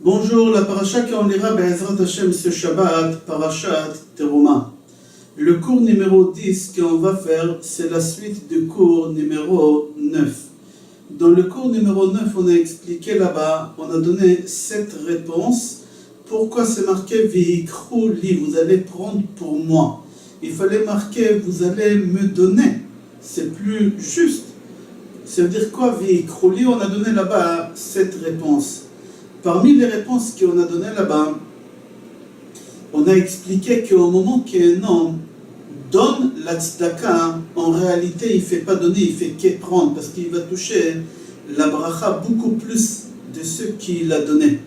Bonjour, la paracha qu'on lira Be'ezrat Hashem ce Shabbat, parachat Teruma. Le cours numéro 10 qu'on va faire, c'est la suite du cours numéro 9. Dans le cours numéro 9, on a expliqué là-bas, on a donné 7 réponses. Pourquoi c'est marqué V'yikrou li, vous allez prendre pour moi. Il fallait marquer, vous allez me donner. C'est plus juste. Ça veut dire quoi V'yikrou li? On a donné là-bas 7 réponses. Parmi les réponses qu'on a données là-bas, on a expliqué qu'au moment qu'un homme donne la tzedaka, en réalité il ne fait pas donner, il fait que prendre, parce qu'il va toucher la bracha beaucoup plus de ce qu'il a donné.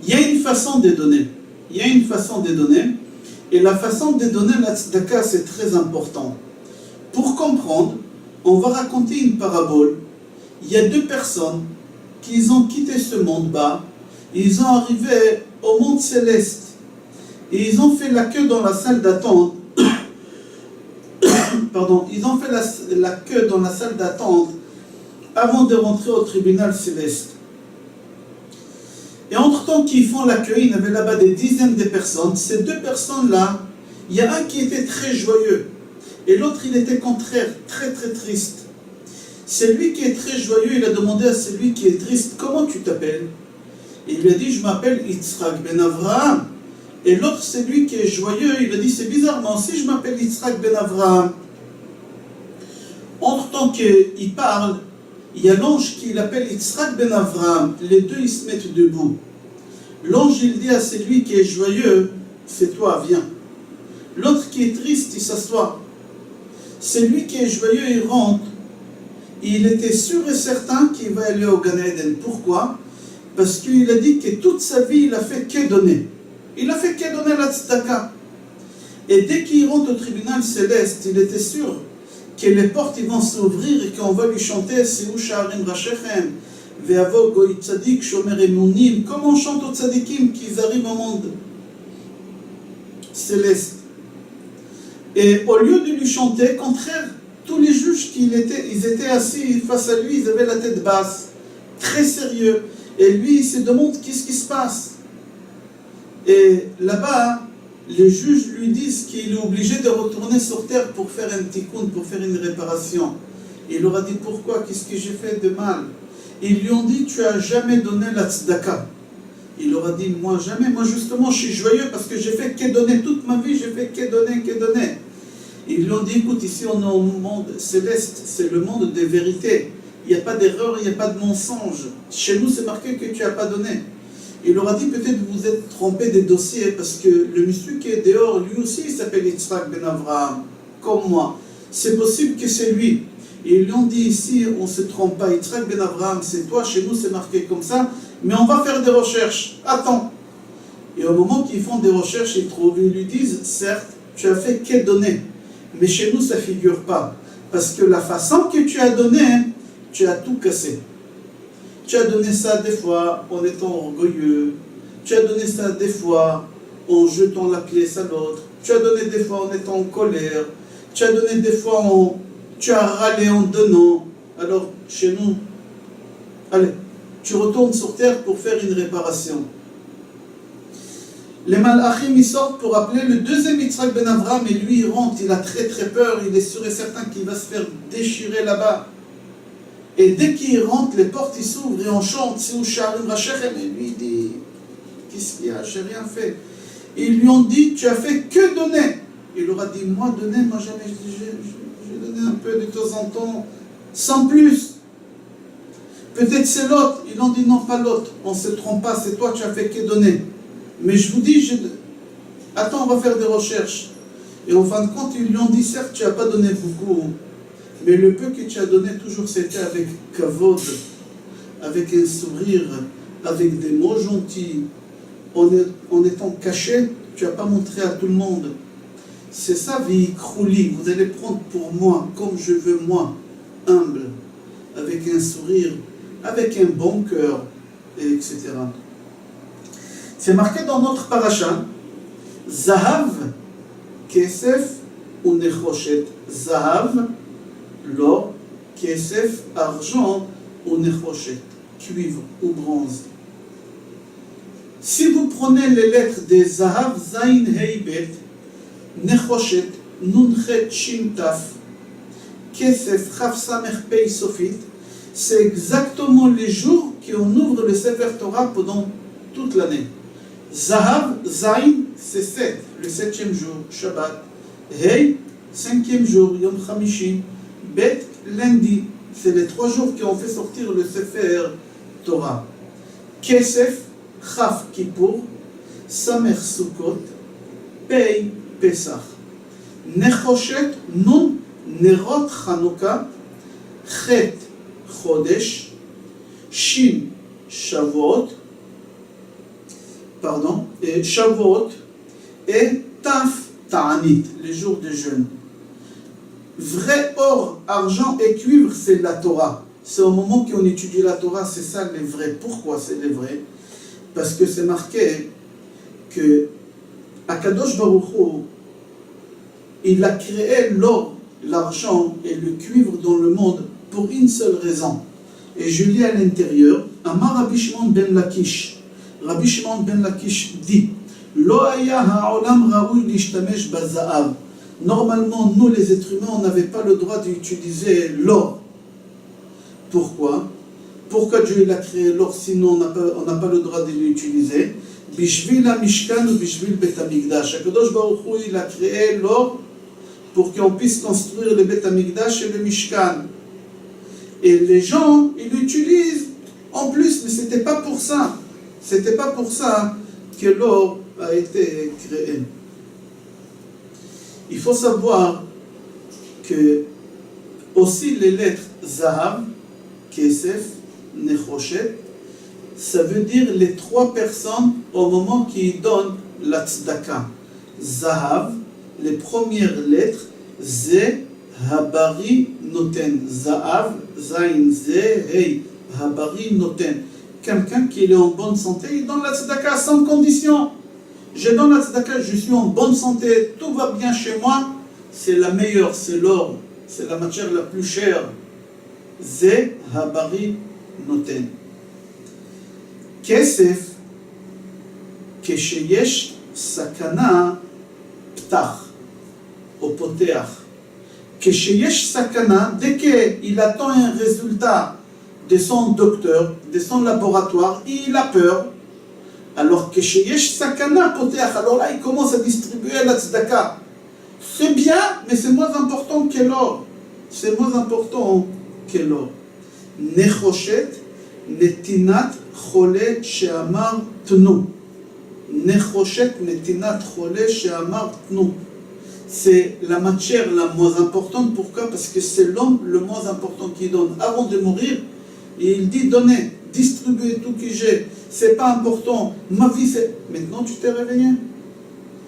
Il y a une façon de donner. Et la façon de donner la tzedaka, c'est très important. Pour comprendre, on va raconter une parabole. Il y a 2 personnes qu'ils ont quitté ce monde bas, ils ont arrivé au monde céleste, et ils ont fait la queue dans la salle d'attente. Ils ont fait la queue dans la salle d'attente avant de rentrer au tribunal céleste. Et entre-temps qu'ils font la queue, il y avait là-bas des dizaines de personnes. Ces 2 personnes-là, il y a un qui était très joyeux, et l'autre il était contraire, très très triste. Celui qui est très joyeux, il a demandé à celui qui est triste, comment tu t'appelles? Il lui a dit, je m'appelle Yitzhak ben Avraham. Et l'autre, celui qui est joyeux, il a dit, c'est bizarre, moi aussi je m'appelle Yitzhak ben Avraham. Entre-temps qu'il parle, il y a l'ange qui l'appelle Yitzhak ben Avraham. Les 2, ils se mettent debout. L'ange, il dit à celui qui est joyeux, c'est toi, viens. L'autre qui est triste, il s'assoit. Celui qui est joyeux, il rentre. Il était sûr et certain qu'il va aller au Gan Eden. Pourquoi? Parce qu'il a dit que toute sa vie, il a fait que donner. Il a fait que donner la tzedaka. Et dès qu'il rentre au tribunal céleste, il était sûr que les portes vont s'ouvrir et qu'on va lui chanter Siu Sha'arim Rashechem, Ve'avo Goy Tzadik Shomer Emunim. Comment on chante aux tzadikim qu'ils arrivent au monde céleste? Et au lieu de lui chanter, contraire, tous les juges ils étaient assis face à lui, ils avaient la tête basse, très sérieux. Et lui, il se demande qu'est-ce qui se passe. Et là-bas, les juges lui disent qu'il est obligé de retourner sur terre pour faire un tikkun, pour faire une réparation. Et il leur a dit pourquoi, qu'est-ce que j'ai fait de mal? Et ils lui ont dit, tu n'as jamais donné la tzedaka. Il leur a dit, moi jamais, moi justement je suis joyeux parce que j'ai fait que donner toute ma vie, j'ai fait que donner. Ils lui ont dit, écoute, ici on est au monde céleste, c'est le monde des vérités. Il n'y a pas d'erreur, il n'y a pas de mensonge. Chez nous, c'est marqué que tu n'as pas donné. Il leur a dit, peut-être vous vous êtes trompé des dossiers, parce que le monsieur qui est dehors, lui aussi, il s'appelle Yitzhak ben Avraham, comme moi. C'est possible que c'est lui. Et ils lui ont dit, ici, on ne se trompe pas, Yitzhak ben Avraham, c'est toi, chez nous, c'est marqué comme ça, mais on va faire des recherches. Attends. Et au moment qu'ils font des recherches, ils lui disent, certes, tu as fait que donner. Mais chez nous, ça ne figure pas. Parce que la façon que tu as donné, tu as tout cassé. Tu as donné ça des fois en étant orgueilleux. Tu as donné ça des fois en jetant la pièce à l'autre. Tu as donné des fois en étant en colère. Tu as donné des fois tu as râlé en donnant. Alors, chez nous, allez, tu retournes sur terre pour faire une réparation. Les malachim ils sortent pour appeler le deuxième Yitzhak ben Avraham et lui il rentre, il a très très peur, il est sûr et certain qu'il va se faire déchirer là-bas. Et dès qu'il rentre, les portes ils s'ouvrent et on chante Siu Sha'arim Rashechem et lui il dit, qu'est-ce qu'il y a, j'ai rien fait. Et ils lui ont dit, tu as fait que donner. Il leur a dit, moi donner, moi jamais, j'ai donné un peu de temps en temps, sans plus. Peut-être c'est l'autre. Ils ont dit non, pas l'autre, on ne se trompe pas, c'est toi, tu as fait que donner. Mais je vous dis, attends, on va faire des recherches. Et en fin de compte, ils lui ont dit, certes, tu n'as pas donné beaucoup, mais le peu que tu as donné, toujours c'était avec kavod, avec un sourire, avec des mots gentils, en étant caché, tu n'as pas montré à tout le monde. C'est ça, V'yikrou-li, vous allez prendre pour moi, comme je veux moi, humble, avec un sourire, avec un bon cœur, etc. C'est marqué dans notre paracha, Zahav, Kesef ou Nechoshet. Zahav, l'or, Kesef, argent ou Nechoshet, cuivre ou bronze. Si vous prenez les lettres des Zahav, Zain, Hei, Bet, Nechoshet, Nun, Chet, Shin, Taf, Kesef, Chaf, Samer, Pei, Sofit, c'est exactement les jours qu'on ouvre le Sefer Torah pendant toute l'année. Zahav, Zain, c'est 7, le 7e jour, Shabbat. Hei, 5e jour, Yom Chamishin. Bet, lundi, c'est les 3 jours qui ont fait sortir le Sefer Torah. Kesef, Chaf, Kippour, Samer, Sukkot, Pei, Pesach. Nechoshet, Nun, Nerot, Chanukah, Chet, Chodesh, Shin, Shavuot, et Shavuot, et Taf, Ta'anit, les jours de jeûne. Vrai or, argent et cuivre, c'est la Torah. C'est au moment qu'on étudie la Torah, c'est ça les vrais. Pourquoi c'est les vrais? Parce que c'est marqué que Akadosh Baruch Hu, il a créé l'or, l'argent et le cuivre dans le monde pour une seule raison. Et je lis à l'intérieur, Amar Rabbi Shimon ben Lakish. Rabbi Shimon ben Lakish dit, Lo haya ha'olam raoui l'ishtamesh baza'av. Normalement, nous les êtres humains, on n'avait pas le droit d'utiliser l'or. Pourquoi? Pourquoi Dieu a créé l'or, sinon on n'a pas le droit de l'utiliser? Bishvil ha-mishkan ou bishvil bet ha-mikdash. Akadosh Baruch Hu, il a créé l'or pour qu'on puisse construire le bet ha-mikdash et le mishkan. Et les gens, ils l'utilisent en plus, mais c'était pas pour ça. C'était pas pour ça que l'or a été créé. Il faut savoir que aussi les lettres Zahav, Kesef, Nechoshet, ça veut dire les 3 personnes au moment qui donnent la tzedaka. Zahav, les premières lettres, Ze, Habari, Noten. Zahav, Zain, Ze, Hei, Habari, Noten. Quelqu'un qui est en bonne santé, il donne la tzedaka sans condition. Je donne la tzedaka, je suis en bonne santé, tout va bien chez moi, c'est la meilleure, c'est l'or, c'est la matière la plus chère. Ze habari noten. Kesef, kesheyesh sakana ptach, au poteach. Kesheyesh sakana, dès qu'il attend un résultat de son docteur, de son laboratoire, il a peur. Alors que chez Yesh Sakana Poteach, alors là il commence à distribuer la tzedaka. C'est bien, mais c'est moins important que l'or. C'est moins important que l'or. Nechoshet, Netinat, Chole, Sheamar, Tnu. Nechoshet, Netinat, Chole, Sheamar, Tnu. C'est la matière la moins importante. Pourquoi? Parce que c'est l'homme le moins important qui donne. Avant de mourir, il dit donnez, distribuez tout que j'ai. C'est pas important. Ma vie, c'est. Maintenant, tu t'es réveillé.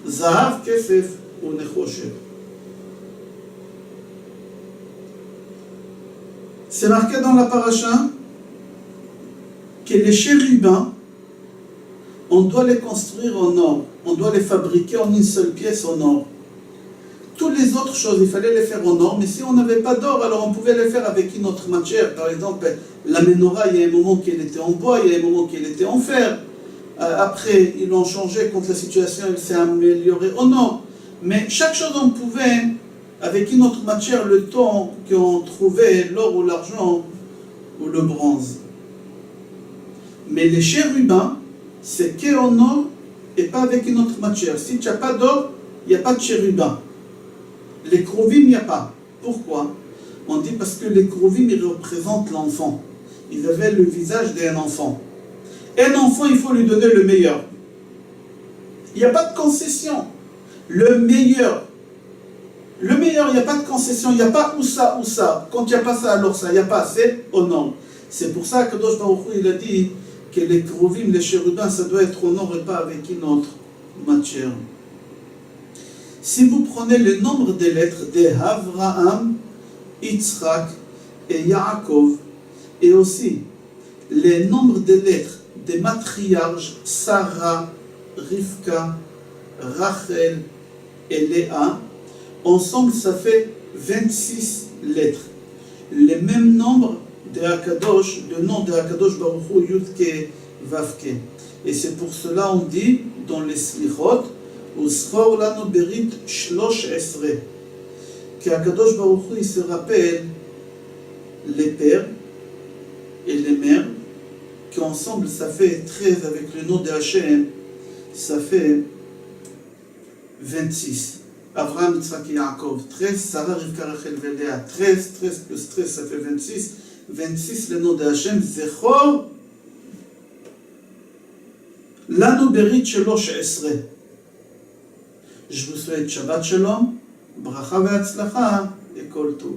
Zahav, Kesef ou Nechoshet. C'est marqué dans la paracha que les chérubins, on doit les construire en or. On doit les fabriquer en une seule pièce en or. Toutes les autres choses, il fallait les faire en or, mais si on n'avait pas d'or, alors on pouvait les faire avec une autre matière. Par exemple, la menorah, il y a un moment qu'elle était en bois, il y a un moment qu'elle était en fer. Après, ils l'ont changé quand la situation s'est améliorée en or. Mais chaque chose, on pouvait, avec une autre matière, le temps qu'on trouvait l'or ou l'argent ou le bronze. Mais les chérubins, c'est qu'en or et pas avec une autre matière. Si tu n'as pas d'or, il n'y a pas de chérubin. Les Krovim, il n'y a pas. Pourquoi? On dit parce que les Krovim, ils représentent l'enfant. Ils avaient le visage d'un enfant. Un enfant, il faut lui donner le meilleur. Il n'y a pas de concession. Le meilleur. Le meilleur, il n'y a pas de concession. Il n'y a pas ou ça, ou ça. Quand il n'y a pas ça, alors ça. Il n'y a pas assez, au nom. C'est pour ça que Kadosh Baruch Hu, il a dit que les Krovim, les chérubins, ça doit être au nom et pas avec une autre matière. Si vous prenez le nombre des lettres de Avraham, Yitzhak et Yaakov, et aussi les nombres des lettres des matriarches Sarah, Rivka, Rachel et Léa, ensemble ça fait 26 lettres. Les mêmes nombres de Akadosh, le nom de Akadosh Baruch Hu, Yudke, Vavke. Et c'est pour cela on dit dans les slichot, Uschor lanu berit shlosh esre, qu'Akadosh Baruch Hu, il se rappelle les pères et les mères, qui ensemble ça fait 13 avec le nom de Hachem, ça fait 26. Avraham, Yitzhak et Yaakov, 13, Sarah, Rivka, Rachel et Léa, 13, 13 plus 13, ça fait 26. 26, le nom de Hachem, Zechor, Lanu Berit Shelosh Esre. Je vous souhaite Shabbat Shalom, Bracha Ve'atzlacha et Kol Tov.